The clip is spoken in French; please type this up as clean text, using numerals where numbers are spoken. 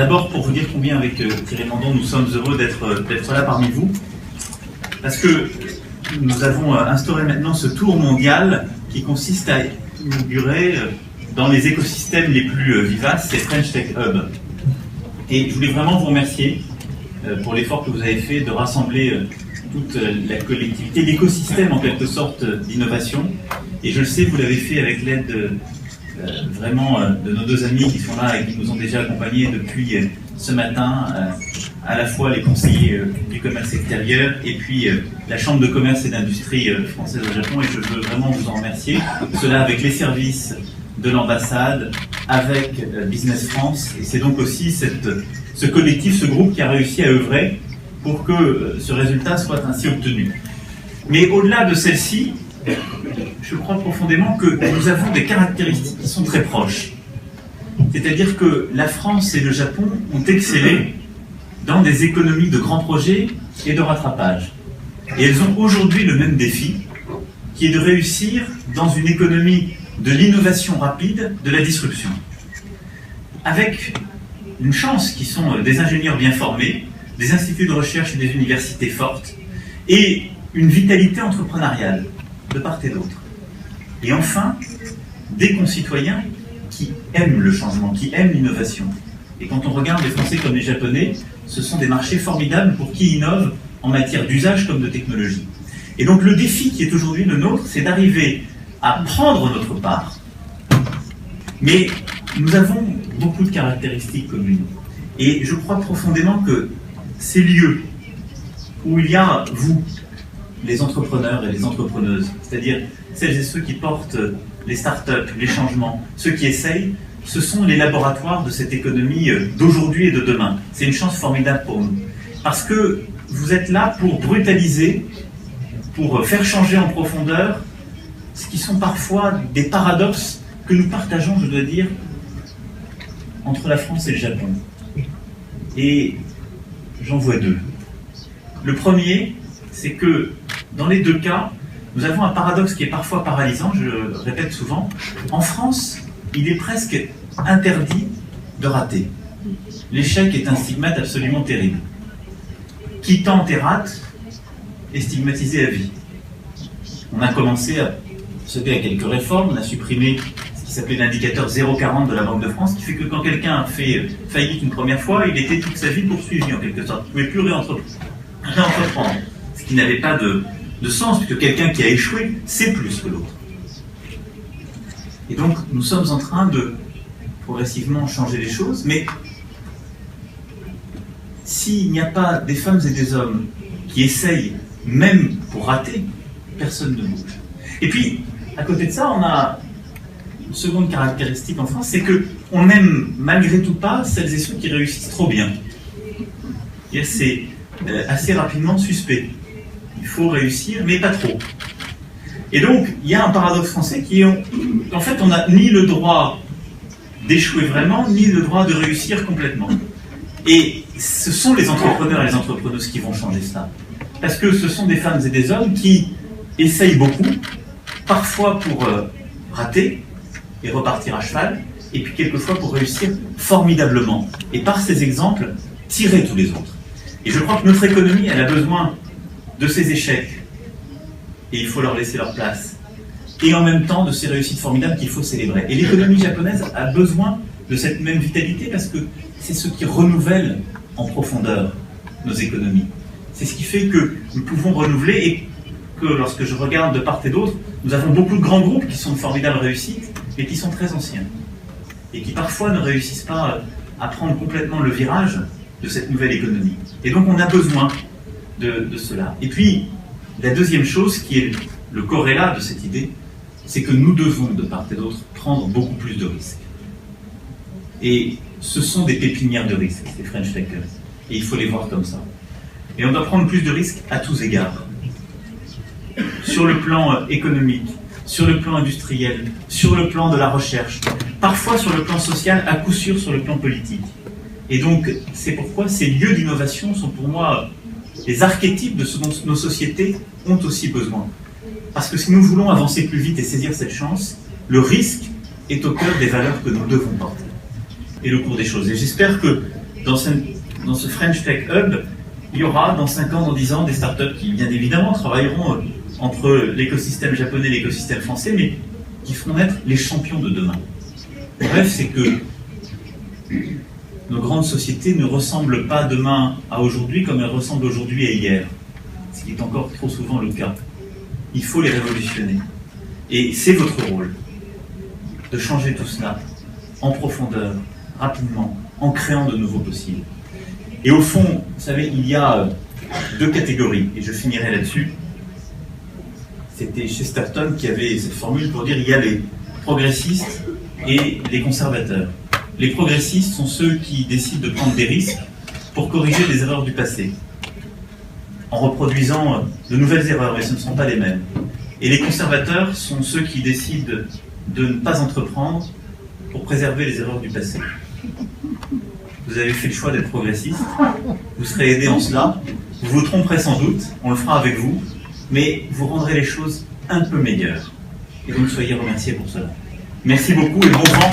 D'abord pour vous dire combien avec Thierry Mandon nous sommes heureux d'être là parmi vous, parce que nous avons instauré maintenant ce tour mondial qui consiste à inaugurer dans les écosystèmes les plus vivaces ces French Tech Hub. Et je voulais vraiment vous remercier pour l'effort que vous avez fait de rassembler toute la collectivité, l'écosystème en quelque sorte d'innovation. Et je le sais, vous l'avez fait avec l'aide vraiment de nos deux amis qui sont là et qui nous ont déjà accompagnés depuis ce matin, à la fois les conseillers du commerce extérieur et puis la Chambre de commerce et d'industrie française au Japon, et je veux vraiment vous en remercier. Cela avec les services de l'ambassade, avec Business France, et c'est donc aussi ce collectif, ce groupe qui a réussi à œuvrer pour que ce résultat soit ainsi obtenu. Mais au-delà de celle-ci, je crois profondément que nous avons des caractéristiques qui sont très proches. C'est-à-dire que la France et le Japon ont excellé dans des économies de grands projets et de rattrapage. Et elles ont aujourd'hui le même défi, qui est de réussir dans une économie de l'innovation rapide, de la disruption. Avec une chance qui sont des ingénieurs bien formés, des instituts de recherche et des universités fortes, et une vitalité entrepreneuriale de part et d'autre. Et enfin, des concitoyens qui aiment le changement, qui aiment l'innovation. Et quand on regarde les Français comme les Japonais, ce sont des marchés formidables pour qui innovent en matière d'usage comme de technologie. Et donc le défi qui est aujourd'hui le nôtre, c'est d'arriver à prendre notre part. Mais nous avons beaucoup de caractéristiques communes. Et je crois profondément que ces lieux où il y a vous, les entrepreneurs et les entrepreneuses, c'est-à-dire celles et ceux qui portent les startups, les changements, ceux qui essayent, ce sont les laboratoires de cette économie d'aujourd'hui et de demain. C'est une chance formidable pour nous. Parce que vous êtes là pour brutaliser, pour faire changer en profondeur ce qui sont parfois des paradoxes que nous partageons, je dois dire, entre la France et le Japon. Et j'en vois deux. Le premier, c'est que dans les deux cas, nous avons un paradoxe qui est parfois paralysant, je le répète souvent. En France, il est presque interdit de rater. L'échec est un stigmate absolument terrible. Qui tente et rate est stigmatisé à vie. On a commencé à procéder à quelques réformes, on a supprimé ce qui s'appelait l'indicateur 0,40 de la Banque de France, qui fait que quand quelqu'un a fait faillite une première fois, il était toute sa vie poursuivi en quelque sorte. Il ne pouvait plus réentreprendre. Ce qui n'avait pas de sens, puisque quelqu'un qui a échoué, c'est plus que l'autre. Et donc, nous sommes en train de progressivement changer les choses, mais s'il n'y a pas des femmes et des hommes qui essayent, même pour rater, personne ne bouge. Et puis, à côté de ça, on a une seconde caractéristique en France, c'est qu'on n'aime malgré tout pas celles et ceux qui réussissent trop bien. C'est assez rapidement suspect. Il faut réussir, mais pas trop. Et donc, il y a un paradoxe français qui est qu'en fait, on n'a ni le droit d'échouer vraiment, ni le droit de réussir complètement. Et ce sont les entrepreneurs et les entrepreneuses qui vont changer ça. Parce que ce sont des femmes et des hommes qui essayent beaucoup, parfois pour rater et repartir à cheval, et puis quelquefois pour réussir formidablement. Et par ces exemples, tirer tous les autres. Et je crois que notre économie, elle a besoin de ces échecs, et il faut leur laisser leur place. Et en même temps, de ces réussites formidables qu'il faut célébrer. Et l'économie japonaise a besoin de cette même vitalité, parce que c'est ce qui renouvelle en profondeur nos économies. C'est ce qui fait que nous pouvons renouveler, et que lorsque je regarde de part et d'autre, nous avons beaucoup de grands groupes qui sont de formidables réussites, mais qui sont très anciens. Et qui parfois ne réussissent pas à prendre complètement le virage de cette nouvelle économie. Et donc on a besoin de cela. Et puis, la deuxième chose qui est le corrélat de cette idée, c'est que nous devons, de part et d'autre, prendre beaucoup plus de risques. Et ce sont des pépinières de risques, ces French Techers. Et il faut les voir comme ça. Et on doit prendre plus de risques à tous égards. Sur le plan économique, sur le plan industriel, sur le plan de la recherche, parfois sur le plan social, à coup sûr sur le plan politique. Et donc, c'est pourquoi ces lieux d'innovation sont pour moi les archétypes de ce dont nos sociétés ont aussi besoin. Parce que si nous voulons avancer plus vite et saisir cette chance, le risque est au cœur des valeurs que nous devons porter. Et le cours des choses. Et j'espère que dans ce French Tech Hub, il y aura dans 5 ans, dans 10 ans, des startups qui, bien évidemment, travailleront entre l'écosystème japonais et l'écosystème français, mais qui feront naître les champions de demain. Le rêve, c'est que nos grandes sociétés ne ressemblent pas demain à aujourd'hui comme elles ressemblent aujourd'hui à hier, ce qui est encore trop souvent le cas. Il faut les révolutionner. Et c'est votre rôle de changer tout cela en profondeur, rapidement, en créant de nouveaux possibles. Et au fond, vous savez, il y a 2 catégories, et je finirai là-dessus. C'était Chesterton qui avait cette formule pour dire il y a les progressistes et les conservateurs. Les progressistes sont ceux qui décident de prendre des risques pour corriger des erreurs du passé, en reproduisant de nouvelles erreurs, et ce ne sont pas les mêmes. Et les conservateurs sont ceux qui décident de ne pas entreprendre pour préserver les erreurs du passé. Vous avez fait le choix d'être progressiste, vous serez aidé en cela, vous vous tromperez sans doute, on le fera avec vous, mais vous rendrez les choses un peu meilleures. Et donc soyez remerciés pour cela. Merci beaucoup et bon vent.